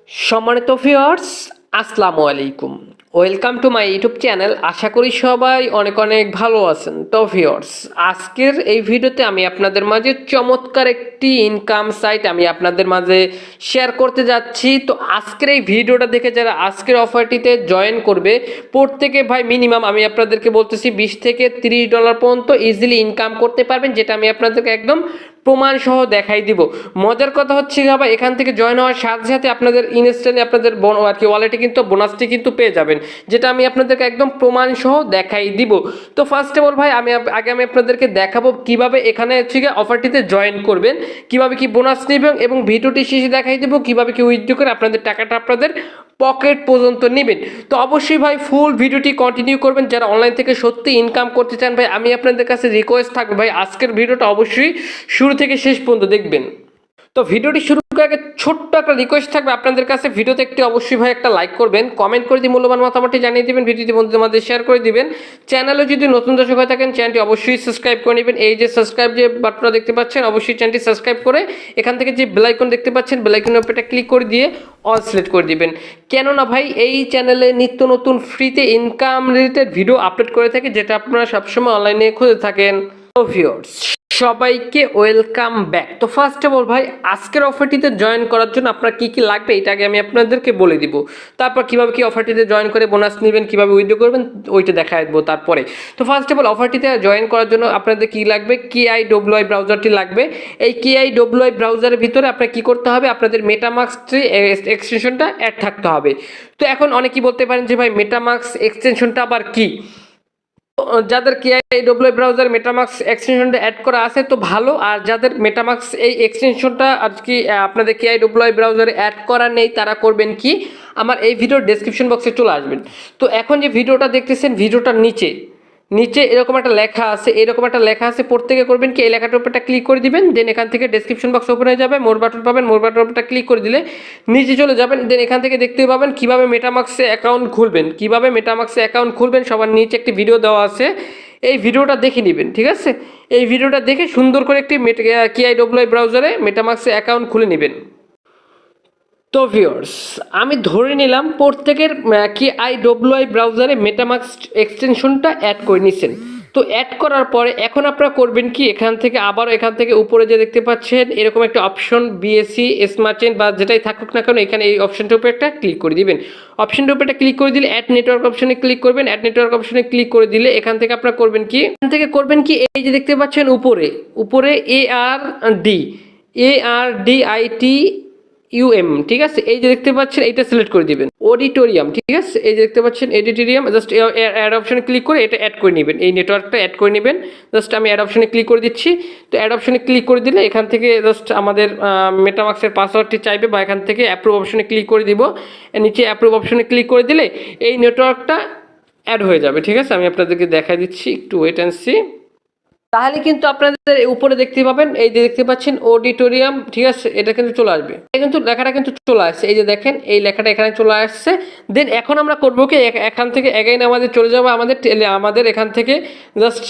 সম্মানিত ভিউয়ার্স, আসসালামু আলাইকুম। Welcome to my YouTube channel. আশা করি সবাই অনেক অনেক ভালো আছেন। তো ভিউয়ার্স, আজকের এই ভিডিওতে আমি আপনাদের মাঝে চমৎকার একটি ইনকাম সাইট আমি আপনাদের মাঝে শেয়ার করতে যাচ্ছি। তো আজকের এই ভিডিওটা দেখে যারা আজকের অফারটিতে জয়েন করবে, প্রত্যেকে ভাই মিনিমাম আমি আপনাদেরকে বলতেছি $20 থেকে $30 পর্যন্ত ইজিলি ইনকাম করতে পারবেন, যেটা আমি আপনাদেরকে একদম প্রমাণ সহ দেখাই দিব। মজার কথা হচ্ছে ভাই, এখান থেকে জয়েন হওয়ার সাথে সাথে আপনাদের ইনস্ট্যান্টলি আপনাদের আর কি ওয়ালেটে কিন্তু বোনাসটি কিন্তু পেয়ে যাবেন, যেটা আমি আপনাদেরকে একদম প্রমাণ সহ দেখাই দিব। তো ফার্স্ট অফ অল ভাই আমি আপনাদেরকে দেখাবো কিভাবে এখানে হচ্ছে অফারটিতে জয়েন করবেন, কিভাবে কি বোনাস নেবেন, এবং ভিডিওটি শেষে দেখাই দেবো কিভাবে কি উইথড্র করে আপনাদের টাকাটা আপনাদের পকেট পর্যন্ত নেবেন। তো অবশ্যই ভাই ফুল ভিডিওটি কন্টিনিউ করবেন যারা অনলাইন থেকে সত্যি ইনকাম করতে চান। ভাই আমি আপনাদের কাছে রিকোয়েস্ট থাকবে ভাই আজকের ভিডিওটা অবশ্যই শুরু থেকে শেষ পর্যন্ত দেখবেন। তো ভিডিওটি শুরু করার আগে ছোট্ট একটা রিকোয়েস্ট থাকবে আপনাদের কাছে, ভিডিওতে একটি অবশ্যই ভাই একটা লাইক করবেন, কমেন্ট করে দিয়ে মূল্যবান মতামতটি জানিয়ে দিবেন, ভিডিওটি বন্ধুদের মধ্যে শেয়ার করে দিবেন। চ্যানেলে যদি নতুন দর্শক হয়ে থাকেন চ্যানেলটি অবশ্যই সাবস্ক্রাইব করে নেবেন। এই যে সাবস্ক্রাইব যে বাটনটা দেখতে পাচ্ছেন, অবশ্যই চ্যানেলটি সাবস্ক্রাইব করে এখান থেকে যে বেল আইকন দেখতে পাচ্ছেন বেল আইকনের উপরে ক্লিক করে দিয়ে অল সিলেক্ট করে দিবেন। কেননা ভাই এই চ্যানেলে নিত্য নতুন ফ্রিতে ইনকাম রিলেটেড ভিডিও আপলোড করে থাকে, যেটা আপনারা সবসময় অনলাইনে খুঁজে থাকেন। তো ভিউয়ার্স, সবাইকে ওয়েলকাম ব্যাক। তো ফার্স্ট অফ অল ভাই আজকের অফারটিতে জয়েন করার জন্য আপনার কি কি লাগবে এটা আগে আমি আপনাদেরকে বলে দিব, তারপর কিভাবে কি অফারটিতে জয়েন করে বোনাস নেবেন, কিভাবে উইথড্র করবেন ওইটা দেখাই দেবো তারপরে। তো ফার্স্ট অফ অল অফারটিতে জয়েন করার জন্য আপনাদের কি লাগবে, KIWI ব্রাউজারটি লাগবে। এই KIWI ব্রাউজারের ভিতরে আপনার কি করতে হবে, আপনাদের মেটামাস্ক এক্সটেনশনটা অ্যাড থাকতে হবে। তো এখন অনেকেই বলতে পারেন যে ভাই মেটামাস্ক এক্সটেনশনটা আবার কি। যাদের KIWI ব্রাউজার মেটামাস্ক এক্সটেনশনটা অ্যাড করা আছে তো ভালো, আর যাদের মেটামাস্ক এই এক্সটেনশনটা আর কি আপনাদের KIWI ব্রাউজারে অ্যাড করা নেই তারা করবেন কি, আমার এই ভিডিওর ডেসক্রিপশন বক্সে চলে আসবেন। তো এখন যে ভিডিওটা দেখতেছেন ভিডিওটার নিচে এরকম একটা লেখা আছে, প্রত্যেকে করবেন কি এই লেখাটার উপরটা ক্লিক করে দিবেন। দেন এখান থেকে ডেসক্রিপশন বক্স ওপেন হয়ে যাবে, মোর বাটন পাবেন, মোর বাটন উপরটা ক্লিক করে দিলে নিচে চলে যাবেন। দেন এখান থেকে দেখতে পাবেন কিভাবে মেটামাস্কে অ্যাকাউন্ট খুলবেন, সবার নিচে একটি ভিডিও দেওয়া আছে, এই ভিডিওটা দেখে নেবেন। ঠিক আছে, এই ভিডিওটা দেখে সুন্দর করে একটি KIWI ব্রাউজারে মেটামাস্কে অ্যাকাউন্ট খুলে নেবেন। তো ভিউয়ার্স, আমি ধরে নিলাম প্রত্যেকের KIWI ব্রাউজারে মেটামাস্ক এক্সটেনশনটা অ্যাড করে নিছেন। তো অ্যাড করার পরে এখন আপনারা করবেন কি, এখান থেকে উপরে যে দেখতে পাচ্ছেন এরকম একটা অপশন BSC মার্চেন্ট বা যেটাই থাকুক না কেন, এখানে এই অপশনটার উপরে একটা ক্লিক করে দিবেন। অপশনটার উপরে একটা ক্লিক করে দিলে অ্যাড নেটওয়ার্ক অপশনে ক্লিক করবেন। অ্যাড নেটওয়ার্ক অপশনে ক্লিক করে দিলে এখান থেকে আপনারা করবেন কি এই যে দেখতে পাচ্ছেন উপরে ARDITUM, ঠিক আছে, এই যে দেখতে পাচ্ছেন এইটা সিলেক্ট করে দিবেন। অডিটোরিয়াম, ঠিক আছে, এই যে দেখতে পাচ্ছেন এডিটোরিয়াম, জাস্ট অ্যাড অপশনে ক্লিক করে এটা অ্যাড করে নেবেন, এই নেটওয়ার্কটা অ্যাড করে নেবেন। জাস্ট আমি অ্যাড অপশনে ক্লিক করে দিচ্ছি। তো অ্যাড অপশনে ক্লিক করে দিলে এখান থেকে জাস্ট আমাদের মেটামাস্কের পাসওয়ার্ডটি চাইবে, বা এখান থেকে অ্যাপ্রুভ অপশনে ক্লিক করে দিব। নিচে অ্যাপ্রুভ অপশনে ক্লিক করে দিলে এই নেটওয়ার্কটা অ্যাড হয়ে যাবে। ঠিক আছে, আমি আপনাদেরকে দেখা দিচ্ছি, একটু ওয়েট অ্যান্ড সি। তাহলে কিন্তু আপনাদের উপরে দেখতে পাবেন, এই যে দেখতে পাচ্ছেন অডিটোরিয়াম, ঠিক আছে, এটা কিন্তু চলে আসবে, কিন্তু লেখাটা কিন্তু চলে আসছে, এই যে দেখেন এই লেখাটা এখানে চলে আসছে। দেন এখন আমরা করবো কি, এখান থেকে এগেইন আমাদের চলে যাবো আমাদের এখান থেকে জাস্ট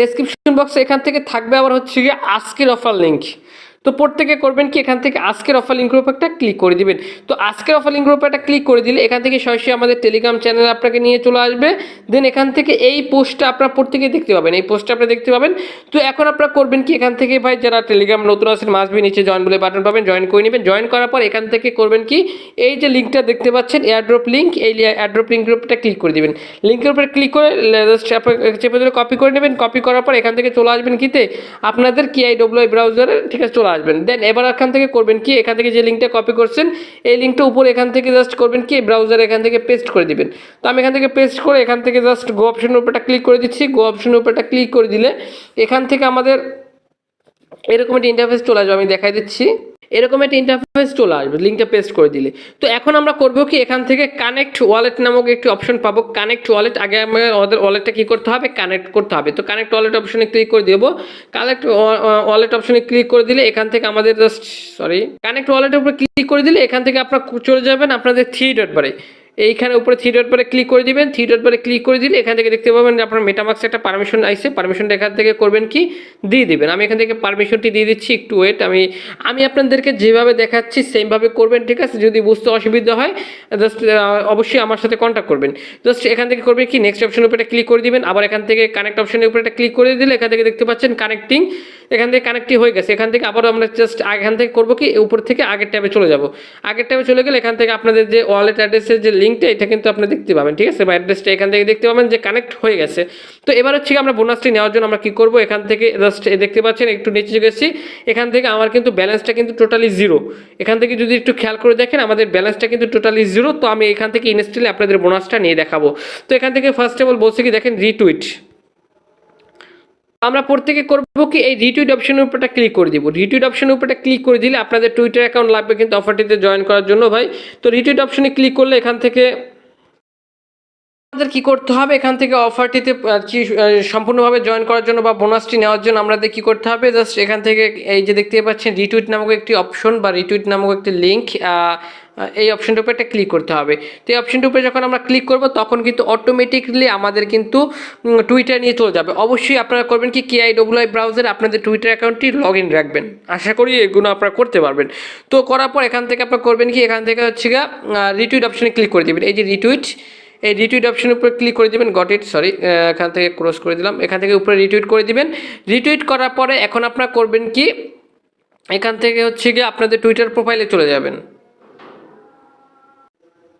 ডেসক্রিপশন বক্সে এখান থেকে থাকবে আবার হচ্ছে গিয়ে আজকের অফার লিঙ্ক। তো প্রত্যেকে করবেন কি, এখান থেকে আজকের অফার লিঙ্ক গ্রুপে একটা ক্লিক করে দিবেন। তো আজকের অফার লিঙ্ক গ্রুপে একটা ক্লিক করে দিলে এখান থেকে সরাসরি আমাদের টেলিগ্রাম চ্যানেল আপনাকে নিয়ে চলে আসবে। দেন এখান থেকে এই পোস্টটা আপনারা প্রত্যেকে দেখতে পাবেন, তো এখন আপনারা করবেন কি, এখান থেকে ভাই যারা টেলিগ্রাম নতুন আছেন মাসবি নিচে জয়েন বলে বাটন পাবেন, জয়েন করে নেবেন। জয়েন করার পর এখান থেকে করবেন কি, এই যে লিঙ্কটা দেখতে পাচ্ছেন এয়ারড্রপ লিঙ্ক, এই এয়ারড্রপ লিঙ্ক গ্রুপটা ক্লিক করে দিবেন। লিঙ্কের উপরে ক্লিক করে চেপে ধরে কপি করে নেবেন। কপি করার পর এখান থেকে চলে আসবেন কিতে, আপনাদের KIWI ব্রাউজারে, ঠিক আছে, চলে আসবেন। দেন এবার এখান থেকে করবেন কি, এখান থেকে যে লিঙ্কটা কপি করছেন এই লিঙ্কটা উপরে এখান থেকে জাস্ট করবেন কি ব্রাউজারে এখান থেকে পেস্ট করে দিবেন। তো আমি এখান থেকে পেস্ট করে এখান থেকে জাস্ট গো অপশনের উপরটা ক্লিক করে দিচ্ছি। গো অপশনের উপরটা ক্লিক করে দিলে এখান থেকে আমাদের এরকম একটা ইন্টারফেস চলে আসবে, আমি দেখাই দিচ্ছি, এরকম একটা ইন্টারফেস চলে আসবে লিঙ্কটা পেস্ট করে দিলে। তো এখন আমরা করবো কি, এখান থেকে কানেক্ট ওয়ালেট নামক একটি অপশন পাবো, কানেক্ট ওয়ালেট। আগে আমাদের ওয়ালেটটা কী করতে হবে, কানেক্ট করতে হবে। তো কানেক্ট ওয়ালেট অপশনে ক্লিক করে দেবো। কানেক্ট ওয়ালেট অপশনে ক্লিক করে দিলে এখান থেকে আমাদের কানেক্ট ওয়ালেটের উপরে ক্লিক করে দিলে এখান থেকে আপনারা চলে যাবেন আপনাদের 3 ডট বারে। এইখানে উপরে থ্রি ডট পরে ক্লিক করে দিবেন। থ্রি ডট পরে ক্লিক করে দিলে এখান থেকে দেখতে পাবেন যে আপনার মেটামাক্সে একটা পারমিশন আইছে, পারমিশনটা এখান থেকে করবেন কি দিয়ে দিবেন। আমি এখান থেকে পারমিশনটি দিয়ে দিচ্ছি, একটু ওয়েট। আমি আপনাদেরকে যেভাবে দেখাচ্ছি সেমভাবে করবেন, ঠিক আছে? যদি বুঝতে অসুবিধা হয় জাস্ট অবশ্যই আমার সাথে কন্ট্যাক্ট করবেন। জাস্ট এখান থেকে করবেন কি নেক্সট অপশনের উপরে ক্লিক করে দিবেন, আবার এখান থেকে কানেক্ট অপশনের উপরে একটা ক্লিক করে দিলে এখান থেকে দেখতে পাচ্ছেন কানেক্টিং, এখান থেকে কানেক্টিং হয়ে গেছে। এখান থেকে আবার আমরা জাস্ট এখান থেকে করবো কি উপর থেকে আগের ট্যাবে চলে যাব। আগের ট্যাবে চলে গেলে এখান থেকে আপনাদের যে ওয়ালেট অ্যাড্রেসের যে লিঙ্কটা এটা কিন্তু আপনি দেখতে পাবেন, ঠিক আছে? বা অ্যাড্রেসটা এখান থেকে দেখতে পাবেন যে কানেক্ট হয়ে গেছে। তো এবার হচ্ছে আমরা বোনাসটি নেওয়ার জন্য আমরা কি করব, এখান থেকে জাস্ট দেখতে পাচ্ছেন একটু নিচে গেছি, এখান থেকে আমার কিন্তু ব্যালেন্সটা কিন্তু টোটালি জিরো। এখান থেকে যদি একটু খেয়াল করে দেখেন আমাদের ব্যালেন্সটা কিন্তু টোটালি জিরো। তো আমি এখান থেকে ইনস্টলে আপনাদের বোনাসটা নিয়ে দেখাবো। তো এখান থেকে ফার্স্ট অফ অল বলছে কি দেখেন রিটুইট, আমরা প্রত্যেকে করবো কি এই রিটুইট অপশনের উপরটা ক্লিক করে দিব। রিটুইট অপশনের উপরটা ক্লিক করে দিলে আপনাদের টুইটার অ্যাকাউন্ট লাগবে কিন্তু অফারটিতে জয়েন করার জন্য ভাই। তো রিটুইট অপশনে ক্লিক করলে এখান থেকে আমাদের কি করতে হবে, এখান থেকে অফারটিতে সম্পূর্ণভাবে জয়েন করার জন্য বা বোনাসটি নেওয়ার জন্য আমাদের কি করতে হবে, জাস্ট এখান থেকে এই যে দেখতে পাচ্ছেন রিটুইট নামক একটি অপশন বা রিটুইট নামক একটি লিঙ্ক, এই অপশনটার উপরে একটা ক্লিক করতে হবে। তো এই অপশনটার উপরে যখন আমরা ক্লিক করব তখন কিন্তু অটোমেটিকলি আমাদের কিন্তু টুইটার নিয়ে চলে যাবে। অবশ্যই আপনারা করবেন কি KIWI ব্রাউজারে আপনাদের টুইটার অ্যাকাউন্টটি লগ ইন রাখবেন। আশা করি এগুলো আপনারা করতে পারবেন। তো করার পর এখান থেকে আপনারা করবেন কি এখান থেকে হচ্ছে গা রিটুইট অপশনে ক্লিক করে দেবেন। এই যে রিটুইট, এই রিটুইট অপশনের উপরে ক্লিক করে দেবেন। গট ইট, সরি এখান থেকে ক্রস করে দিলাম। এখান থেকে উপরে রিটুইট করে দিবেন। রিটুইট করার পরে এখন আপনারা করবেন কি এখান থেকে হচ্ছে গিয়ে আপনাদের টুইটার প্রোফাইলে চলে যাবেন।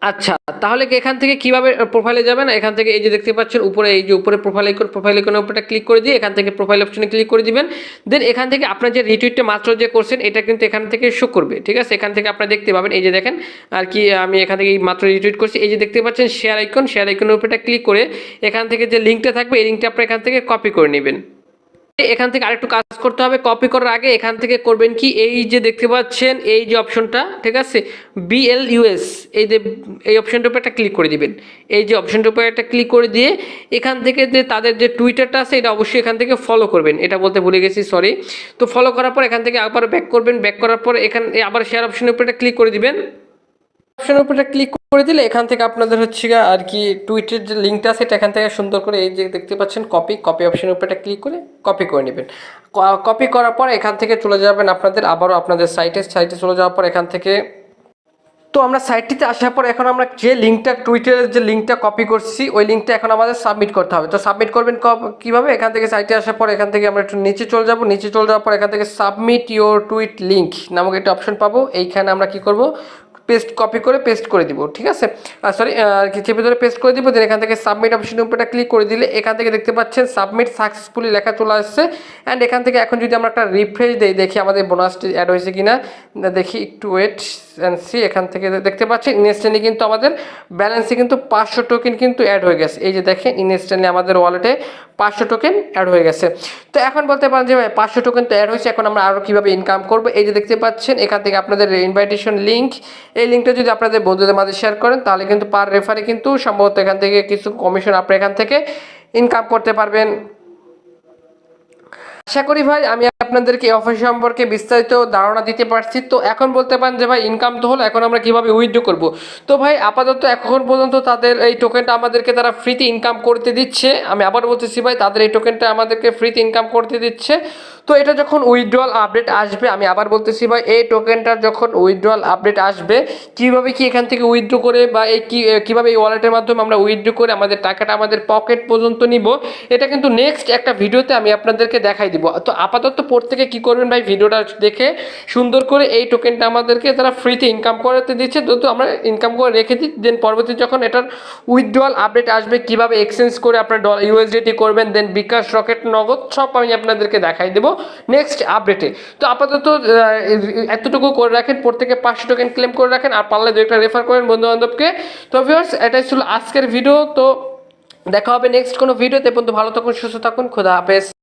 আচ্ছা, তাহলে কি এখান থেকে কিভাবে প্রোফাইলে যাবেন, এখান থেকে এই যে দেখতে পাচ্ছেন উপরে এই যে উপরে প্রোফাইল আইকনের উপরটা ক্লিক করে দিয়ে এখান থেকে প্রোফাইল অপশনে ক্লিক করে দিবেন। দেন এখান থেকে আপনার যে রিটুইটটা মাত্র যে করছেন এটা কিন্তু এখান থেকে শো করবে, ঠিক আছে? এখান থেকে আপনারা দেখতে পাবেন এই যে দেখেন আর কি আমি এখান থেকে মাত্র রিটুইট করছি। এই যে দেখতে পাচ্ছেন শেয়ার আইকনের উপরটা ক্লিক করে এখান থেকে যে লিঙ্কটা থাকবে এই লিঙ্কটা আপনারা এখান থেকে কপি করে নেবেন। এখান থেকে আরেকটু কাজ করতে হবে। কপি করার আগে এখান থেকে করবেন কি এই যে দেখতে পাচ্ছেন এই যে অপশনটা, ঠিক আছে, BLUS, এই যে এই অপশনটার উপর একটা ক্লিক করে দিবেন। এই যে অপশনটার উপর একটা ক্লিক করে দিয়ে এখান থেকে যে তাদের যে টুইটারটা আছে এটা অবশ্যই এখান থেকে ফলো করবেন, এটা বলতে ভুলে গেছি, সরি। তো ফলো করার পর এখান থেকে আবার ব্যাক করবেন। ব্যাক করার পর এখানে আবার শেয়ার অপশনের উপর একটা ক্লিক করে দিবেন। অপশনের উপরে ক্লিক করে দিলে এখান থেকে আপনাদের হচ্ছে আর কি টুইটের যে লিঙ্কটা আছে এটা এখান থেকে সুন্দর করে এই যে দেখতে পাচ্ছেন কপি অপশনের উপরে ক্লিক করে কপি করে নেবেন। কপি করার পর এখান থেকে চলে যাবেন আপনাদের আবারও আপনাদের সাইটে চলে যাওয়ার পর এখান থেকে তো আমরা সাইটটিতে আসার পর এখন আমরা যে লিঙ্কটা টুইটারের যে লিঙ্কটা কপি করছি ওই লিঙ্কটা এখন আমাদের সাবমিট করতে হবে। তো সাবমিট করবেন কীভাবে, এখান থেকে সাইটে আসার পর এখান থেকে আমরা একটু নিচে চলে যাব। নিচে চলে যাওয়ার পর এখান থেকে সাবমিট ইওর টুইট লিঙ্ক নামক একটা অপশন পাবো। এইখানে আমরা কি করব, কপি করে পেস্ট করে দিব, ঠিক আছে? সরি চেপে ধরে পেস্ট করে দিব। দেন এখান থেকে সাবমিট অপশনের উপরটা ক্লিক করে দিলে এখান থেকে দেখতে পাচ্ছেন সাবমিট সাকসেসফুলি লেখা চলে আসছে। অ্যান্ড এখান থেকে এখন যদি আমরা একটা রিফ্রেশ দিই দেখি আমাদের বোনাসটি অ্যাড হয়েছে কিনা, দেখি একটু ওয়েট অ্যান্ড সি। এখান থেকে দেখতে পাচ্ছেন ইনস্ট্যান্টলি কিন্তু আমাদের ব্যালেন্সে কিন্তু 500 টোকেন কিন্তু অ্যাড হয়ে গেছে। এই যে দেখেন ইনস্ট্যান্টলি আমাদের ওয়ালেটে 500 টোকেন অ্যাড হয়ে গেছে। তো এখন বলতে পারেন যে ভাই 500 টোকেন তো অ্যাড হয়েছে, এখন আমরা আরও কীভাবে ইনকাম করবো। এই যে দেখতে পাচ্ছেন এখান থেকে আপনাদের ইনভাইটেশন লিঙ্ক, এই লিঙ্কটা যদি আপনাদের বন্ধুদের মাঝে শেয়ার করেন তাহলে কিন্তু পার রেফারে কিন্তু সম্ভবত এখান থেকে কিছু কমিশন আপনি এখান থেকে ইনকাম করতে পারবেন। আশা করি ভাই আমি আপনাদেরকে এই অফার সম্পর্কে বিস্তারিত ধারণা দিতে পারছি। তো এখন বলতে পারেন যে ভাই ইনকাম তো হলো, এখন আমরা কীভাবে উইথড্র করব। তো ভাই আপাতত এখন পর্যন্ত তাদের এই টোকেনটা আমাদেরকে তারা ফ্রিতে ইনকাম করতে দিচ্ছে। আমি আবার বলতেছি ভাই তাদের এই টোকেনটা আমাদেরকে ফ্রিতে ইনকাম করতে দিচ্ছে। তো এটা যখন উইথড্রয়াল আপডেট আসবে, আমি আবার বলতেছি ভাই এই টোকেনটার যখন উইথড্রয়াল আপডেট আসবে কীভাবে কি এখান থেকে উইথড্র করে বা এই কীভাবে এই ওয়ালেটের মাধ্যমে আমরা উইথড্র করে আমাদের টাকাটা আমাদের পকেট পর্যন্ত নিব, এটা কিন্তু নেক্সট একটা ভিডিওতে আমি আপনাদেরকে দেখাই দিব। তো আপাতত প্রত্যেকে কী করবেন ভাই ভিডিওটা দেখে সুন্দর করে এই টোকেনটা আমাদেরকে তারা ফ্রিতে ইনকাম করতে দিচ্ছে, তো আমরা ইনকাম করে রেখে দিই। দেন পরবর্তী যখন এটার উইথড্রয়াল আপডেট আসবে কীভাবে এক্সচেঞ্জ করে আপনার USDT করবেন, দেন বিকাশ, রকেট, নগদ সব আমি আপনাদেরকে দেখাই দেবো নেক্সট আপডেটে। তো আপাতত এতটুকু করে রাখেন, প্রত্যেকে 500 টোকেন ক্লেম করে রাখেন, আর পারলে 2-1টা রেফার করেন বন্ধুবান্ধবকে। তো ভিউয়ার্স এটাই ছিল আজকের ভিডিও। তো দেখা হবে নেক্সট কোনো ভিডিওতে। পর্যন্ত ভালো থাকুন, সুস্থ থাকুন, খোদা হাফেজ।